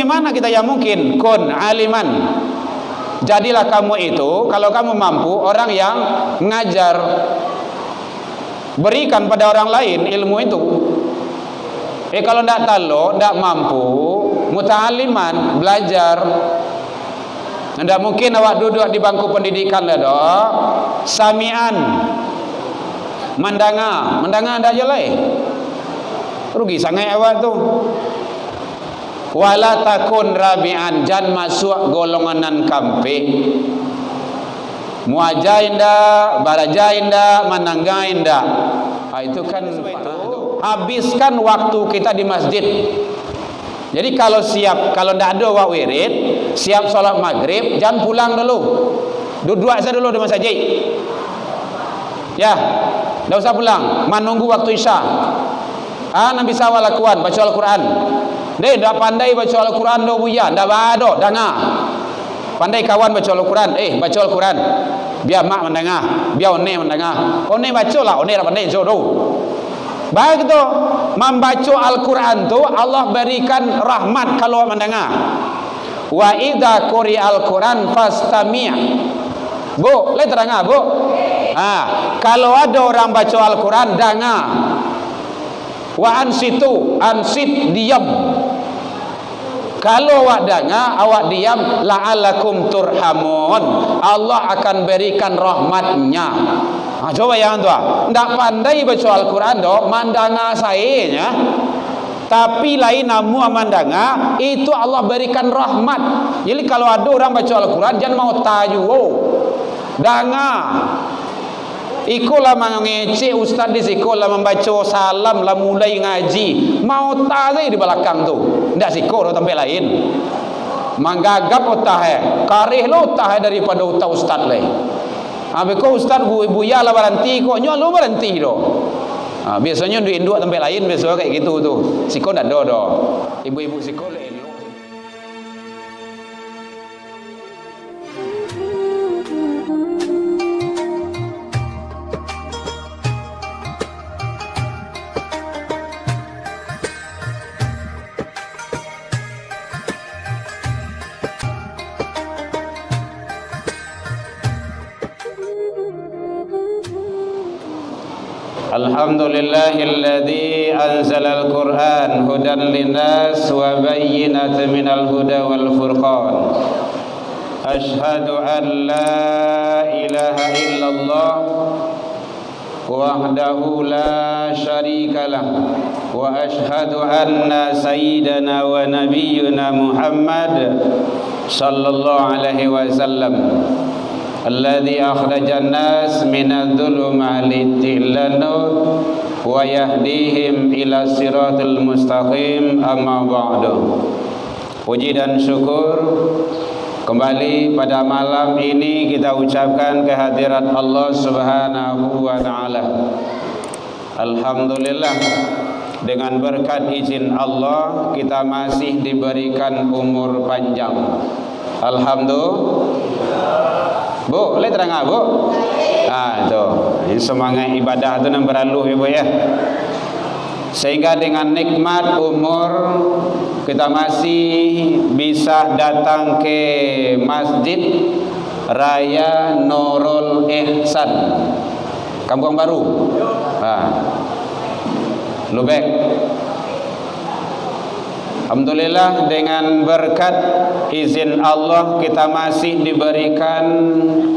bagaimana kita yang mungkin? Kun aliman, jadilah kamu itu, kalau kamu mampu, orang yang mengajar, berikan pada orang lain ilmu itu. Kalau tidak tahu, tidak mampu, muta'aliman, belajar, tidak mungkin awak duduk di bangku pendidikan lah. Samian, mandanga tidak jelai, rugi sangat awak tu. Wala takun rabi'an, jangan masuk golongan kampe. Muajain dah, barajain dah, mananggain dah. Itu kan habiskan waktu kita di masjid. Jadi kalau tidak ada wak wirid, siap solat maghrib, jangan pulang dulu. Duduk saja dulu di masjid. Ya, tidak usah pulang, menunggu waktu isya. Nabi SAW lakukan baca Al-Quran. Dia dah pandai baca Al-Quran dah buya, dah bado, dengar. Pandai kawan baca Al-Quran, baca Al-Quran. Biar mak mendengar, biar one mendengar. One baca lah, one dah pandai jodoh. Begitu membaca Al-Quran tu Allah berikan rahmat kalau mendengar. Wa idza quri'a Al-Quran fastami'. Bu, boleh terangah, Bu? Kalau ada orang baca Al-Quran, dengar. Wa ansit diam. Kalau awak dengar, awak diam, la'alakum turhamun, Allah akan berikan rahmatnya. Coba yang tu, tidak pandai baca Al-Quran doh, mandanga saya, tapi lain namu mandanga, itu Allah berikan rahmat. Jadi kalau ada orang baca Al-Quran, jangan mau tayu, dengar. Ikulah mengecek ustaz di sekolah membaca salam lah mulai ngaji. Mau tahu di belakang tu. Ndak sekolah tempat lain. Manggagap utah karih lo utah daripada utah ustaz lain. Beko ustaz buya lah berhenti kok nyo lo berhenti do. Biasanya di induk tempat lain biasa kayak gitu tu. Sekolah ndak ada. Ibu-ibu sekolah ini. Alhamdulillahilladzi anzalal Qur'an hudan linnas wa bayyinatin minal huda wal furqan. Ashhadu an la ilaha illallah wahdahu la syarika lah wa ashhadu anna sayyidana wa nabiyyuna Muhammad sallallahu alaihi wasallam alladzi akhrajan nas minadh dhulumati ilan nur wa yahdihim ila siratal mustaqim, amma ba'du. Puji dan syukur kembali pada malam ini kita ucapkan kehadirat Allah Subhanahu wa taala. Alhamdulillah, dengan berkat izin Allah kita masih diberikan umur panjang. Alhamdulillah. Bu, boleh terang Bu? Itu semangat ibadah itu yang berlalu Ibu ya. Sehingga dengan nikmat umur kita masih bisa datang ke Masjid Raya Nurul Ihsan, Kampung Baru, Lubek. Alhamdulillah, dengan berkat izin Allah kita masih diberikan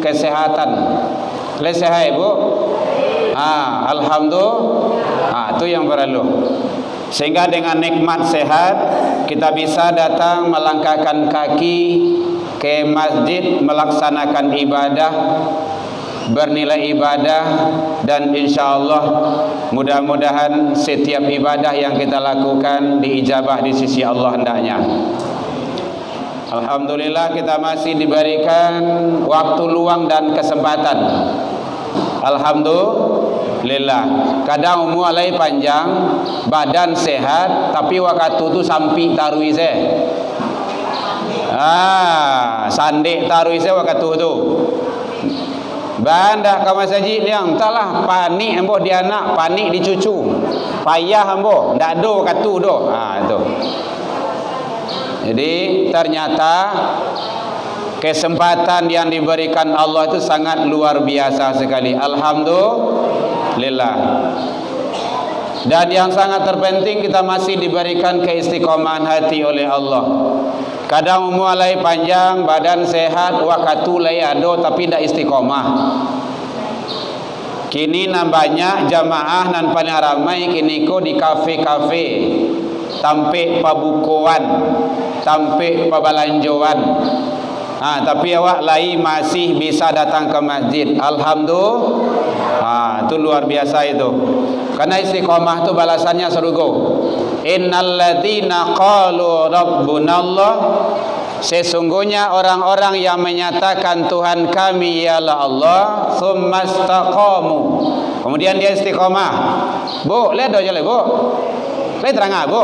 kesehatan. Sehat Ibu? Alhamdulillah. Itu yang perlu. Sehingga dengan nikmat sehat kita bisa datang melangkahkan kaki ke masjid melaksanakan ibadah, bernilai ibadah, dan insyaallah mudah-mudahan setiap ibadah yang kita lakukan diijabah di sisi Allah hendaknya. Alhamdulillah kita masih diberikan waktu luang dan kesempatan. Alhamdulillah. Kadang umur alai panjang, badan sehat, tapi waktu tu sampi tarui saya. Sandik tarui saya waktu tu. Bandak ke masjid yang entahlah panik ambo dia anak, panik di cucu. Payah ambo, ndak ada waktu tu. Itu. Jadi ternyata kesempatan yang diberikan Allah itu sangat luar biasa sekali. Alhamdulillah. Dan yang sangat terpenting, kita masih diberikan keistiqomahan hati oleh Allah. Kadang umur alai panjang, badan sehat, waktu lai ado tapi tidak istiqomah. Kini banyak jamaah nan paling ramai kini ko di kafe-kafe, tampe pabukuan, tampe pabalanjoan. Tapi awak lai masih bisa datang ke masjid. Alhamdulillah. Itu luar biasa itu. Karena istiqomah itu balasannya surga. Innal ladzina qalu rabbunallah, sesungguhnya orang-orang yang menyatakan Tuhan kami ialah Allah, tsumastaqamu, kemudian dia istiqomah. Bu, lihat aja le, Bu. Lihat terang Bu.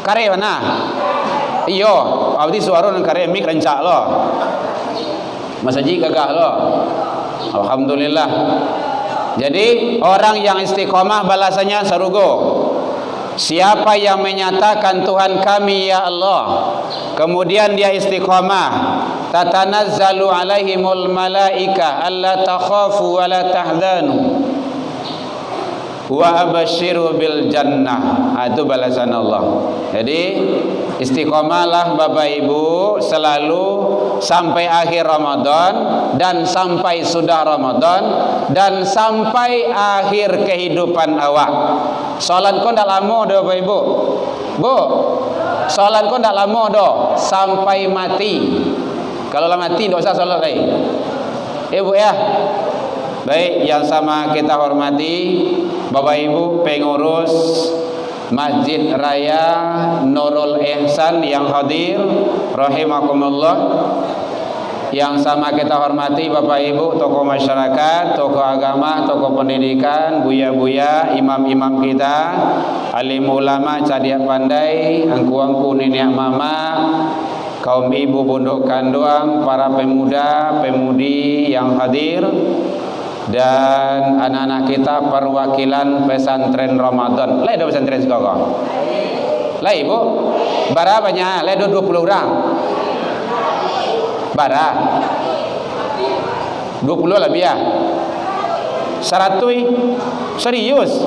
Kare mana? Iyo, abdi suara nang kare mik rencak lo. Masaji gagah lo. Alhamdulillah. Jadi orang yang istiqomah balasannya surga. Siapa yang menyatakan Tuhan kami ya Allah, kemudian dia istiqomah, tatanazzalu alaihimul malaika alla takhafu wa la tahzanu wa abashiru bil jannah. Itu balasan Allah. Jadi istiqomahlah Bapak Ibu selalu sampai akhir Ramadan, dan sampai sudah Ramadan, dan sampai akhir kehidupan awak. Salat kau ndak lama dah Bapak Ibu. Bu, salat kau ndak lama dah sampai mati. Kalau lah mati ndak usah salat lagi. Bu ya. Baik, yang sama kita hormati Bapak Ibu pengurus Masjid Raya Nurul Ihsan yang hadir, rahimakumullah. Yang sama kita hormati Bapak Ibu tokoh masyarakat, tokoh agama, tokoh pendidikan, buya-buya, imam-imam kita, alim ulama, cadiak pandai, angku-angku nenek mama, kaum ibu pondok kanduang, para pemuda, pemudi yang hadir, dan anak-anak kita perwakilan pesantren Ramadan. Lai do pesantren sekolah. Lai Bu. Bara banyak, lai do 20 orang. Bara 20 lebih ya. 100 serius.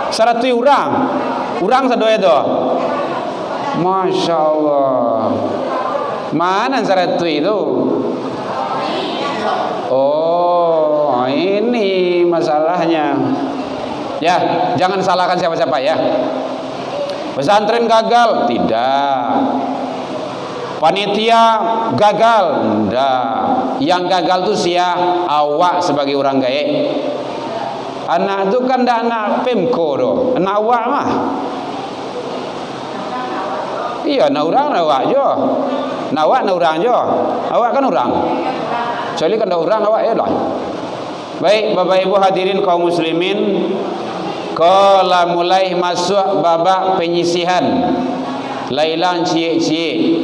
100 orang. Orang sedoe do. Masya Allah. Mana 100 itu? Oh, ini masalahnya. Ya, jangan salahkan siapa-siapa ya. Pesantren gagal? Tidak. Panitia gagal? Tidak. Yang gagal itu siapa? Awak sebagai orang gaek. Anak itu kan dah anak Pemko doh. Anak awak mah. Iya, anak orang awak jo. Awak anak orang jo. Awak kan orang. Kecuali kan ada orang awak ya lah. Baik Bapak Ibu hadirin kaum muslimin, kalau mulai masuk babak penyisihan, lailan cie-cie.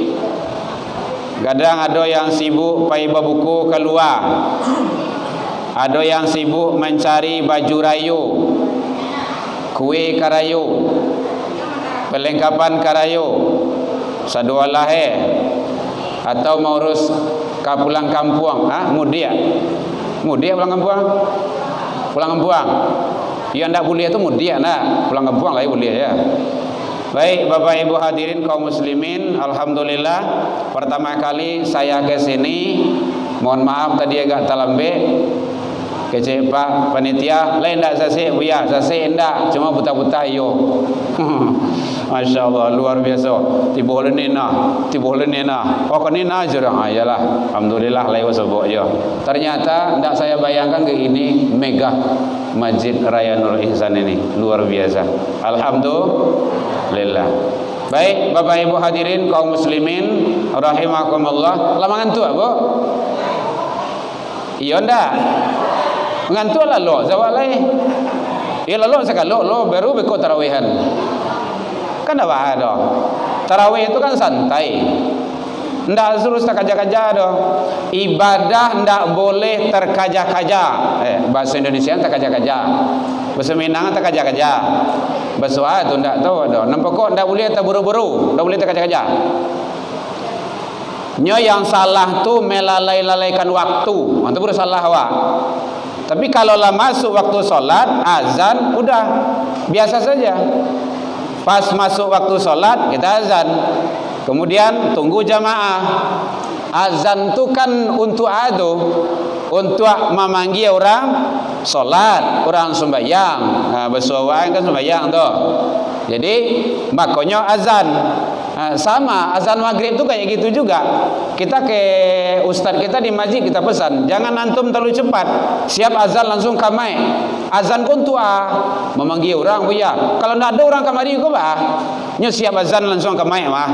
Kadang ada yang sibuk pai buku keluar, ada yang sibuk mencari baju rayu, kue karayu, perlengkapan karayu, sadua lahe, atau mau urus pulang kampung. Mudia pulang kampung. Pulang kampung. Yang ndak boleh itu mudia nak. Pulang kampung lah boleh ya. Baik Bapak Ibu hadirin kaum muslimin, alhamdulillah pertama kali saya ke sini. Mohon maaf tadi agak terlambat. Kecil Pak panitia, lain ndak sase buya, sase ndak, cuma buta-buta yo. Masya Allah luar biasa. Tiba lenena. Oh kan nena aja dah. Ayalah, alhamdulillah lewat sebok je. Ternyata ndak saya bayangkan ke ini mega Masjid Raya Nurul Ihsan ini luar biasa. Alhamdulillah. Baik Bapak Ibu hadirin kaum muslimin rahimakumullah. Lamangan tu Bu? Iya ndak? Ngantuk lah lo, zawal lagi. Ya lo sekarang lo baru berikut tarawihan. Kan apa ada? Tarawih itu kan santai. Ndak suruh terkaja-kaja doh. Ibadah ndak boleh terkaja-kaja. Bahasa Indonesia terkaja-kaja. Bahasa Minang terkaja-kaja. bersoal tu ndak tahu dah. Nampak kok ndak boleh terburu-buru, ndak boleh terkaca-kaca. Nyo yang salah tu melalai-lalaikan waktu. Itu baru salah awak. Tapi kalau lah masuk waktu solat, azan, udah biasa saja. Pas masuk waktu solat, kita azan. Kemudian tunggu jamaah. Azan tu kan untuk untuk memanggil orang solat, orang sembahyang. Bersuara kan sembahyang tu. Jadi makanya azan. Sama azan maghrib tu kayak gitu juga. Kita ke ustaz kita di masjid kita pesan, jangan antum terlalu cepat. Siap azan langsung kamai. Azan pun tua memanggil orang buya. Kalau ndak ada orang kamari kau bah. Nyo siap azan langsung kamai mah.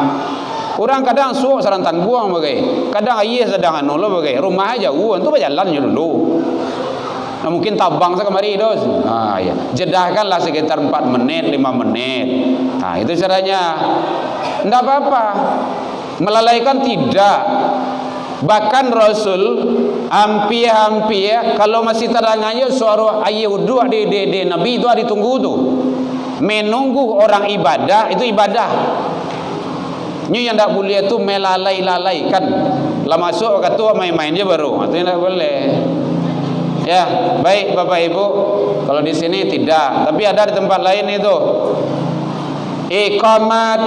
Orang kadang suuk sarantan buang bagai. Kadang ayah sedang anu lo bagai. Rumah aja tu berjalannya dulu. Nah, mungkin tabang saya kemari dos. Ya. Jedahkanlah sekitar 4 menit, 5 menit. Nah, itu caranya. Enggak apa-apa. Melalaikan tidak. Bahkan Rasul hampir kalau masih terangnya suara ayat dua di Nabi itu ditunggu tu. Menunggu orang ibadah itu ibadah. Ini yang tak boleh tu melalai-lalaikan. Lah masuk kata main-main je baru. Itu tak boleh. Ya, baik Bapak Ibu. Kalau di sini tidak, tapi ada di tempat lain itu. Iqamat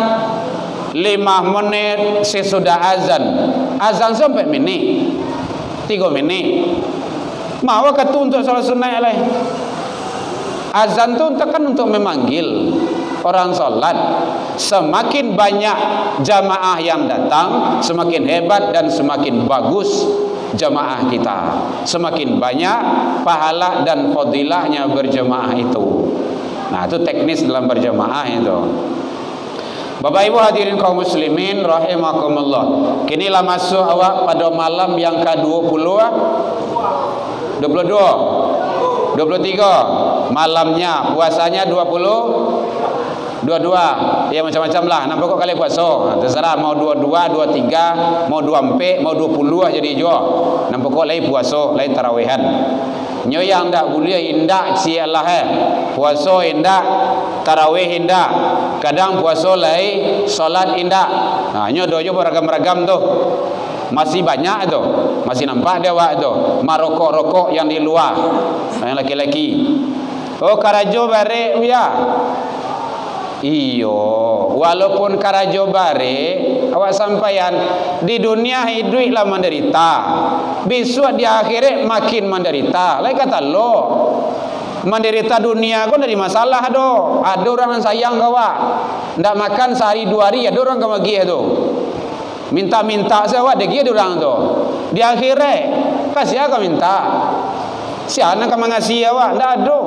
5 menit sesudah azan. Azan sampai menit. 3 menit. Mau kata untuk salat sunat lain. Azan tu kan untuk memanggil orang salat. Semakin banyak jamaah yang datang, semakin hebat dan semakin bagus jamaah kita. Semakin banyak pahala dan fadilahnya berjamaah itu. Nah, itu teknis dalam berjamaah itu. Bapak Ibu hadirin kaum muslimin rahimakumullah. Kinilah masuk awak pada malam yang ke-20 22 23 malamnya, puasanya 22 ya macam-macam lah. Nampak kok kali puasa terserah mau 22 23 mau 24 mau 20 jadi jo. Nampak kok lain puasa lain tarawihan. Nyo yang ndak boleh indak sialah puasa indak tarawih indak kadang puasa lain salat indak. Nah nyo dojo beragam-ragam tu. Masih banyak tu. Masih nampak dia wak tu. Marokok-rokok yang di luar. Yang laki-laki. Oh karajo bare ya. Iyo, walaupun karajo bare awak sampaian di dunia hiduplah menderita. Besok di akhirat makin menderita. Lain kata lo menderita dunia kau dari masalah do. Ada orang yang sayang kau awak. Ndak makan sehari 2 hari ada orang kau bagi tu. Minta-minta saya awak degi ada orang tu. Di akhirat kasih kau minta. Siapa nak mengasih awak? Ndak ada.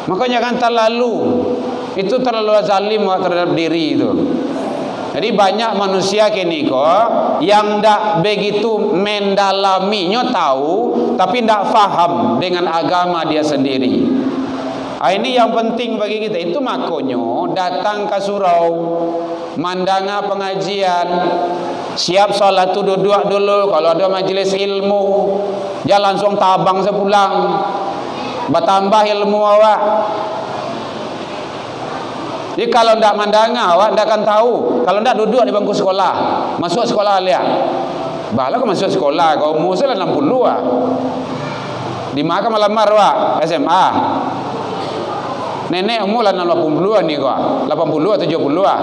Makanya kan terlalu zalim terhadap diri itu. Jadi banyak manusia kini kok yang ndak begitu mendalaminya tahu tapi ndak faham dengan agama dia sendiri. Ini yang penting bagi kita. Itu makanya datang ke surau, mandanga pengajian, siap salat tu duduk dulu. Kalau ada majelis ilmu, jangan langsung tabang sepulang. Bertambah ilmu awak. Jadi kalau ndak mandanga awak ndak akan tahu. Kalau ndak duduk di bangku sekolah, masuk sekolah lihat. Bala kau masuk sekolah, kau umur 60 ah. Di mana melamar awak SMA. Nenek umur 80-an ni kau. 80 70 ah.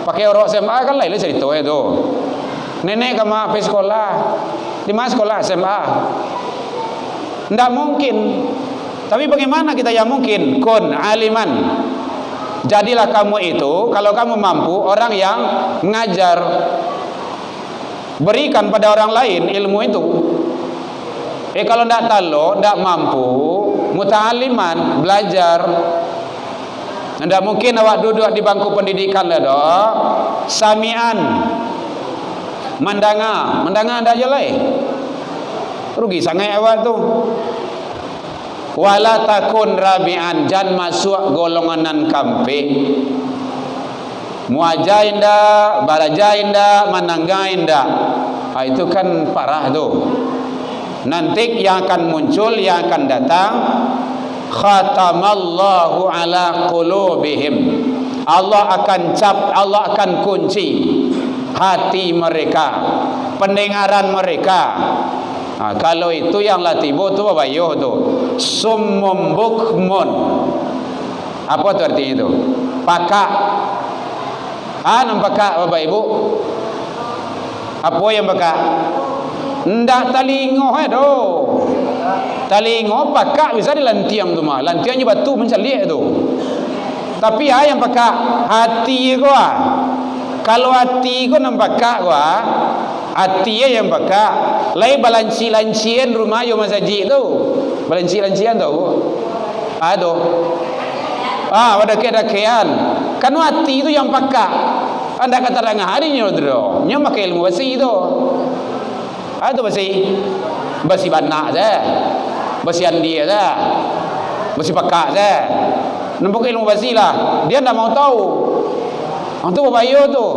Pakai orang SMA kan lain cerita itu. Nenek kama pergi sekolah. Di mana sekolah SMA? Ndak mungkin. Tapi bagaimana kita yang mungkin? Kun aliman. Jadilah kamu itu, kalau kamu mampu, orang yang mengajar. Berikan pada orang lain ilmu itu. Kalau ndak tahu, ndak mampu, muta'aliman, belajar. Ndak mungkin awak duduk di bangku pendidikan lah doh. Samian. Mandanga ndak jelai. Rugi sangat awak tu. Wala takun rabi'an, jan masuk golonganan kampe. Muaja indah, baraja indah, manangga indah. Itu kan parah tu. Nanti yang akan muncul, yang akan datang, khatamallahu ala qulubihim. Allah akan kunci hati mereka, pendengaran mereka. Kalau itu yang latibo tu bayuh tu summum bukmun. Apa tu artinya itu? Pakak. Nampak Bapak Ibu? Apa yang pakak? Ndak talingo do. Talingo pakak bisa dilantiam tu mah. Lantiamnya batu mencalik tu. Tapi yang pakak hati gua. Kalau hati gua nampak gua, hati yang pakak. Lai balanci-lancian rumah yo masjid tu. Balanci-lancian tu. Tu. Pada kedakian. Kan hati itu yang pakak. Anda kata rangah hari ni tu. Nya pakai ilmu basi tu. Tu basi banak je. Basi andi je. Basi pakak je. Nampak ilmu basi lah. Dia tak mau tahu. Tu bayu tu.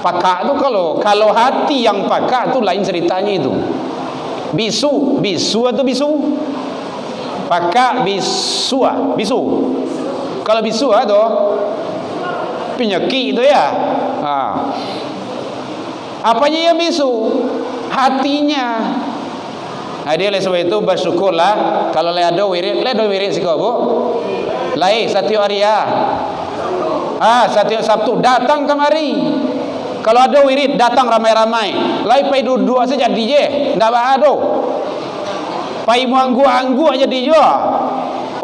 Pakak tu kalau hati yang pakak tu lain ceritanya itu. Bisu atau bisu? Pakak bisu. Kalau bisu tu penyakit tu ya. Apanya yang bisu? Hatinya. Dia oleh sebab itu bersyukurlah kalau ada wirid sih kau bu. Lai setiap hari ya. Setiap Sabtu datang kemari. Kalau ada wirid datang ramai-ramai. Lai pai duduk saja jadi je. Ndak ada. Pai muanggu-anggu aja di jo.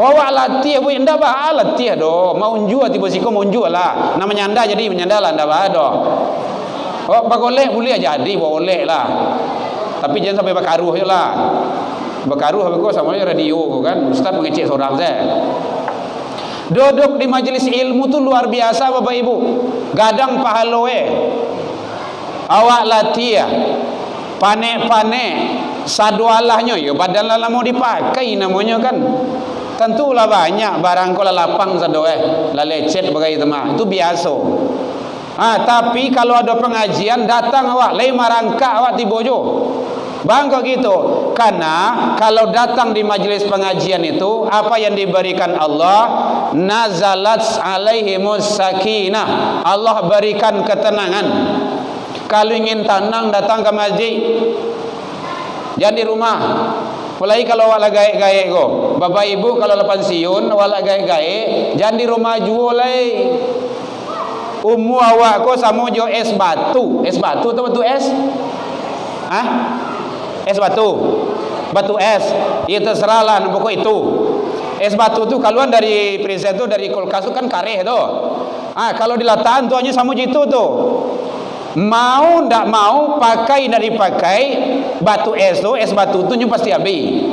Awak latih bu ndak bah latih do. Mau unju tiba siko mau unju lah. Nama nyanda jadi menyandala ndak bah do. Bagoleh boleh jadi boleh lah. Tapi jangan sampai bakaruh je lah. Bakaruh apa kau sama radio kan. Ustaz mengecek seorang saya. Duduk di majlis ilmu tu luar biasa Bapak Ibu. Gadang pahaloe. Awak latih panek-panek sadualahnya ya badan lah mau dipakai namanya kan. Tentulah banyak barang kau lapang sadoe. La lecet bagai temah. Itu biasa. Tapi kalau ada pengajian datang awak, lain marangka awak tibojo. Bangga gitu. Karena kalau datang di majlis pengajian itu apa yang diberikan Allah, nazalat alaihimus sakinah. Allah berikan ketenangan. Kalau ingin tenang datang ke masjid. Jangan di rumah. Apalagi kalau awak lagi gaek go. Bapak Ibu kalau lepas siun awak lagi gaek, jangan di rumah jual lai. Awak ko sama jo es batu. Es batu tu batu es? Es batu. Batu es. Ya terserahlah pokok itu. Es batu tu keluar dari preset tu dari kulkas tu kan kareh tu. Kalau dilatan tu hanya sama gitu tu. Mau ndak mau pakai dari pakai batu es batu tu pasti habis.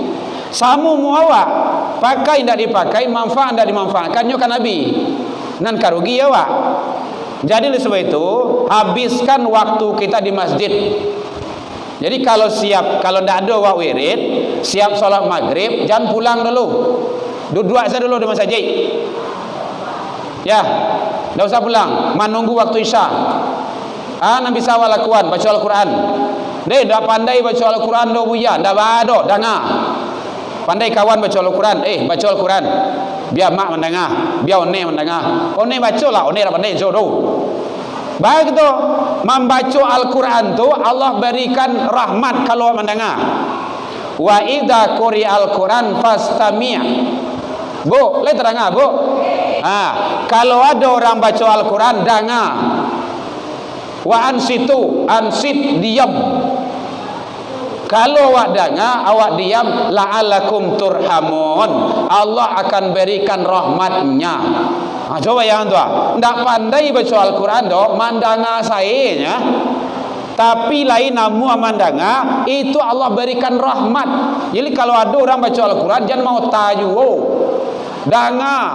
Samu mu awak pakai ndak dipakai, manfaat ndak dimanfaatkan nyo kan habis. Nan karugi awak. Jadi oleh sebab itu habiskan waktu kita di masjid. Jadi kalau tidak ada wak wirid, siap sholat maghrib, jangan pulang dulu. Duduk saja dulu di masjid. Ya, tidak usah pulang. Menunggu waktu isya. Nabi sawal lakuan baca Al-Quran. Dia dah pandai baca Al-Quran do buya, dah bado, dengar. Pandai kawan baca Al-Quran, baca Al-Quran. Biar mak mendengar, biar one mendengar. One baca lah, one dah pandai jodoh. Baik tu, membaca Al-Quran tu Allah berikan rahmat kalau mendengar. Wa idza quri'al Quran fastami'. Bu, le terangah, Bu. Kalau ada orang baca Al-Quran dengar. Wa ansit diam. Kalau awak dengar, awak diam, la'allakum turhamun. Allah akan berikan rahmatnya. Coba yang tu, ndak pandai baca Al-Quran do, mandanga saenya. Tapi lain namu mandanga, itu Allah berikan rahmat. Jadi kalau ada orang baca Al-Quran, jangan mau tayu. Dengar.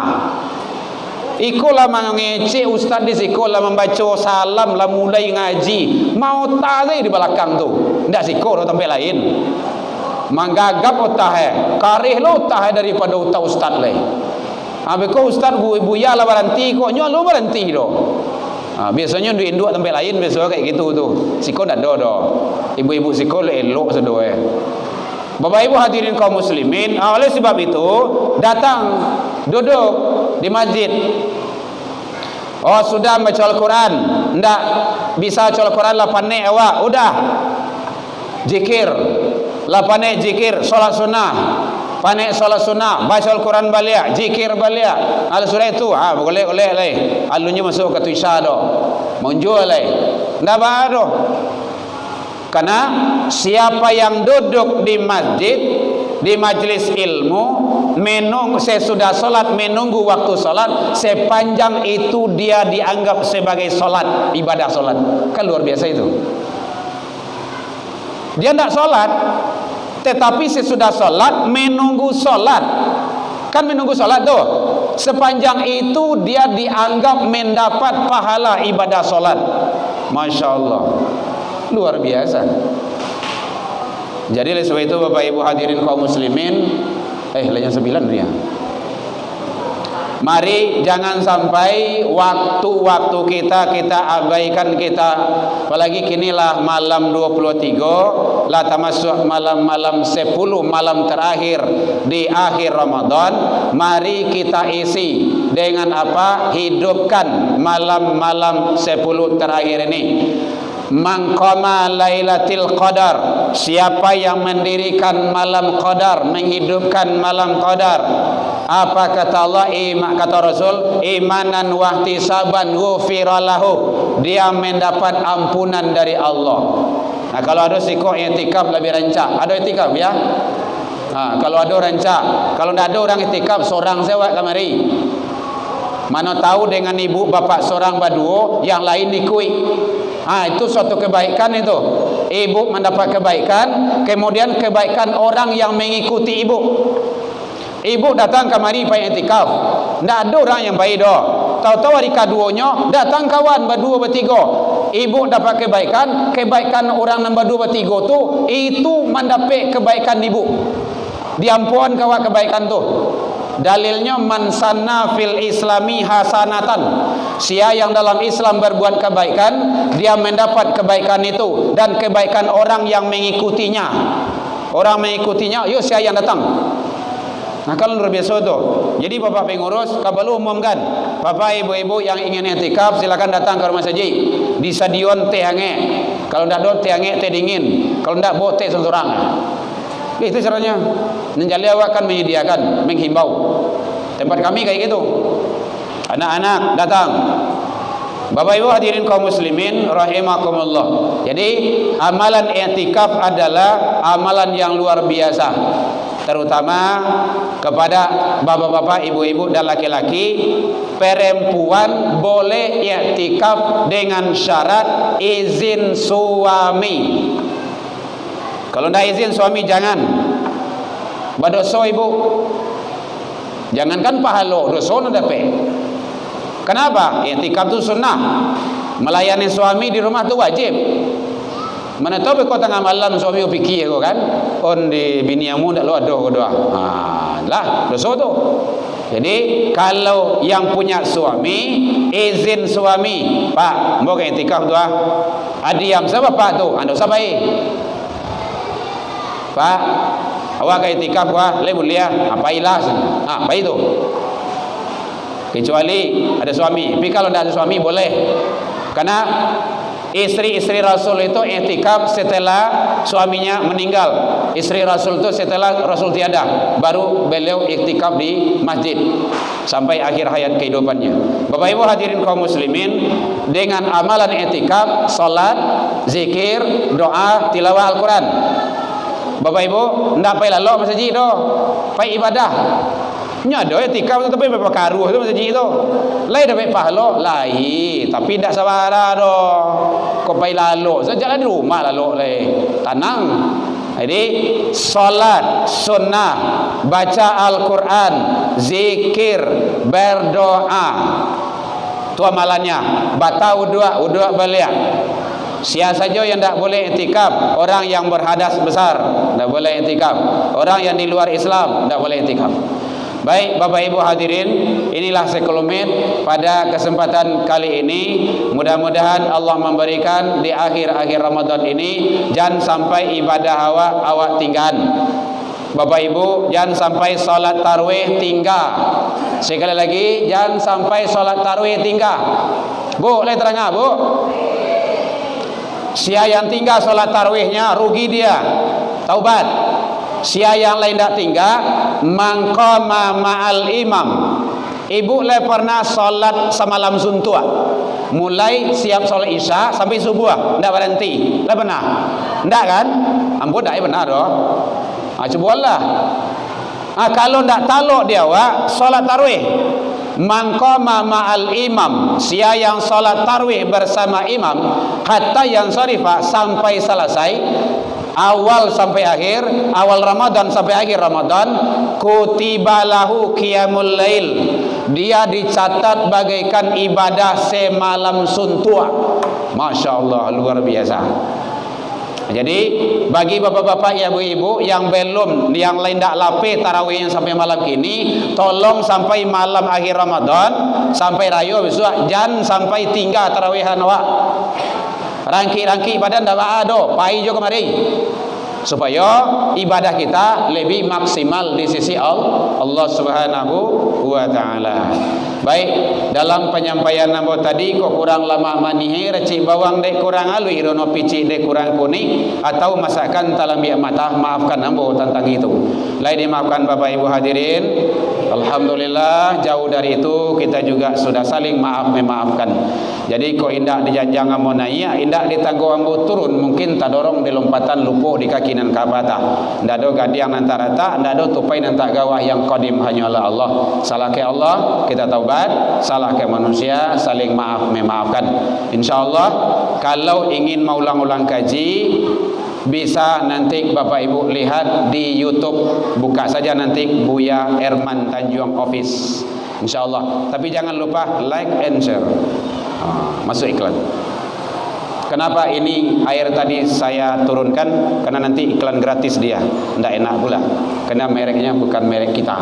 Ikolah mengecek ustaz di sekolah membaca salam lah mulai ngaji. Mau tak di belakang tu. Ndak siko do tempat lain. Manggagap utah karih lo utah daripada utah ustaz lain. Beko ustaz buya lah berhenti kok nyo lo berhenti do. Biasanya duit induk tempat lain biasa kayak gitu tu. Siko ndak do. Ibu-ibu siko elok sedo Bapak Ibu hadirin kaum muslimin, oleh sebab itu datang duduk di masjid. Oh sudah baca Al-Quran, ndak bisa baca Al-Quran lah pandai awak, udah zikir lah pandai zikir, solat sunnah pandai solat sunnah, baca Al-Quran balik, zikir balik. Al surah itu boleh leh alunya masuk ke tuisha do menjual leh ndak baru. Karena siapa yang duduk di masjid, di majlis ilmu, sesudah solat menunggu waktu solat, sepanjang itu dia dianggap sebagai solat, ibadah solat. Kan luar biasa itu. Dia tidak solat, tetapi sesudah solat menunggu solat. Kan menunggu solat tuh. Sepanjang itu dia dianggap mendapat pahala ibadah solat. Masya Allah, luar biasa. Jadi oleh sebab itu Bapak Ibu hadirin kaum muslimin, jam 9 dia. Mari jangan sampai waktu-waktu kita abaikan kita. Apalagi kinilah malam 23, la tamasuk malam 10 malam terakhir di akhir Ramadan. Mari kita isi dengan apa? Hidupkan malam-malam 10 terakhir ini. Mangqama lailatul qadar, siapa yang mendirikan malam qadar, menghidupkan malam qadar, apa kata Allah, kata Rasul, imanan wahtisaban ghufira lahu, dia mendapat ampunan dari Allah. Nah, kalau ada siko i'tikaf lebih rancak. Ada i'tikaf ya? Kalau ada rancak. Kalau tidak ada orang i'tikaf, seorang sewa kamari. Mana tahu dengan ibu bapak seorang baduo, yang lain ikui. Itu suatu kebaikan itu. Ibu mendapat kebaikan, kemudian kebaikan orang yang mengikuti ibu. Ibu datang kamari pai i'tikaf, ndak ada orang yang baik doh. Tahu-tahu hari kaduonya datang kawan berdua bertiga. Ibu dapat kebaikan orang nombor 2 bertiga tu, itu mendapat kebaikan ibu. Diampun kawak kebaikan tu. Dalilnya man sanna fil islami hasanatan, sia yang dalam Islam berbuat kebaikan, dia mendapat kebaikan itu dan kebaikan orang yang mengikutinya. Orang mengikutinya, yuk sia yang datang. Nah, kalau luar biasa tu. Jadi bapak pengurus, kalau umumkan, bapak ibu-ibu yang ingin i'tikaf silakan datang ke rumah saji di stadion teh hangat. Kalau tidak ada teh hangat, teh dingin. Kalau tidak boleh teh senturang. Itu caranya. Menjali awak akan menyediakan, menghimbau. Tempat kami kayak gitu. Anak-anak datang. Bapak Ibu hadirin kaum muslimin rahimakumullah. Jadi amalan i'tikaf adalah amalan yang luar biasa, terutama kepada bapak-bapak, ibu-ibu dan laki-laki. Perempuan boleh i'tikaf dengan syarat izin suami. Kalau tidak izin suami jangan. Berdosa ibu. Jangankan pahala, dosa nak dapat. Kenapa? I'tikaf itu sunnah. Melayani suami di rumah itu wajib. Mana tahu kau tengah malam suami fikir kau kan? On di biniamu ndak lu ada kau doa. Lah dosa tu. Jadi kalau yang punya suami, izin suami, Pak, mau ke i'tikaf doa. Adiam siapa Pak tu? Anda siapa Pak, awak ke i'tikaf wah, le mulia, apa ilah? Apa itu? Kecuali ada suami. Tapi kalau tidak ada suami boleh. Karena istri-istri Rasul itu i'tikaf setelah suaminya meninggal. Istri Rasul itu setelah Rasul tiada, baru beliau i'tikaf di masjid sampai akhir hayat kehidupannya. Bapak Ibu hadirin kaum muslimin, dengan amalan i'tikaf, salat, zikir, doa, tilawah Al-Quran. Bapak Ibu ndak payah lalu masjid tu, payah ibadah. Nya ada i'tikaf tapi berapa karuh tu masjid tu. Lai dapat pahala, lai, tapi ndak sabar doh. Kau payah lalu, saja di rumah lalu lai. Tenang. Jadi salat sunnah, baca Al-Quran, zikir, berdoa. Tu amalannya. Batal wudu balik. Siapa saja yang tak boleh i'tikaf? Orang yang berhadas besar tak boleh i'tikaf. Orang yang di luar Islam tak boleh i'tikaf. Baik Bapak Ibu hadirin, inilah sekelumit pada kesempatan kali ini. Mudah-mudahan Allah memberikan di akhir-akhir Ramadan ini jangan sampai ibadah awak tinggal. Bapak Ibu, jangan sampai salat tarawih tinggal. Sekali lagi, jangan sampai salat tarawih tinggal. Bu, boleh terangkan Bu? Sia yang tinggal salat tarawihnya rugi dia. Taubat. Sia yang lain tak tinggal mangqama ma'al imam. Ibu le pernah solat semalam suntuk, mulai siap solat isya sampai subuh ndak berhenti, le pernah ndak kan? Ampun ndak benar doh. Cobalah. Kalau ndak taluk dia solat tarawih mangqama ma'al imam, sia yang solat tarawih bersama imam hatta yang syarifah sampai selesai, awal sampai akhir, awal Ramadan sampai akhir Ramadan, kutiba lahu qiyamul lail, dia dicatat bagaikan ibadah semalam suntuk. Masya Allah, luar biasa. Jadi bagi bapak-bapak, ibu-ibu yang belum, yang lain tak lapeh tarawih yang sampai malam kini, tolong sampai malam akhir Ramadan sampai raya besok jangan sampai tinggal tarawihan awak. Rangki-rangki badan dak ada, pai jo kemari. Supaya ibadah kita lebih maksimal di sisi Allah Subhanahu wa taala. Baik, dalam penyampaian nambo tadi kok kurang lama manihe recik bawang dek kurang alui rono pici dek kurang kuning atau masakan talambi mata, maafkan nambo tentang itu. Lain dimaafkan Bapak Ibu hadirin. Alhamdulillah jauh dari itu kita juga sudah saling memaafkan. Jadi kok indak dijanjang amon naya, indak ditanggo ambo turun, mungkin tak dorong di lompatan lupuh di kaki nan kabata. Ndak do gadiang nan rata, ndak do tupai nan tak gawah yang qadim hanyalah Allah. Salah ke Allah kita taubat, salah ke manusia saling memaafkan. Insyaallah kalau ingin mengulang-ulang kaji bisa nanti Bapak Ibu lihat di YouTube, buka saja nanti Buya Erman Tanjung Office, insyaallah. Tapi jangan lupa like and share. Masuk iklan. Kenapa ini air tadi saya turunkan? Karena nanti iklan gratis dia, tidak enak pula. Karena mereknya bukan merek kita.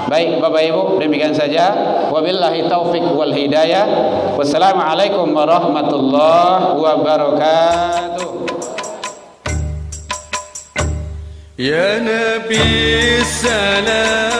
Baik Bapak Ibu, demikian saja. Wabillahi taufik wal hidayah. Wassalamualaikum warahmatullahi wabarakatuh. Ya Nabi salam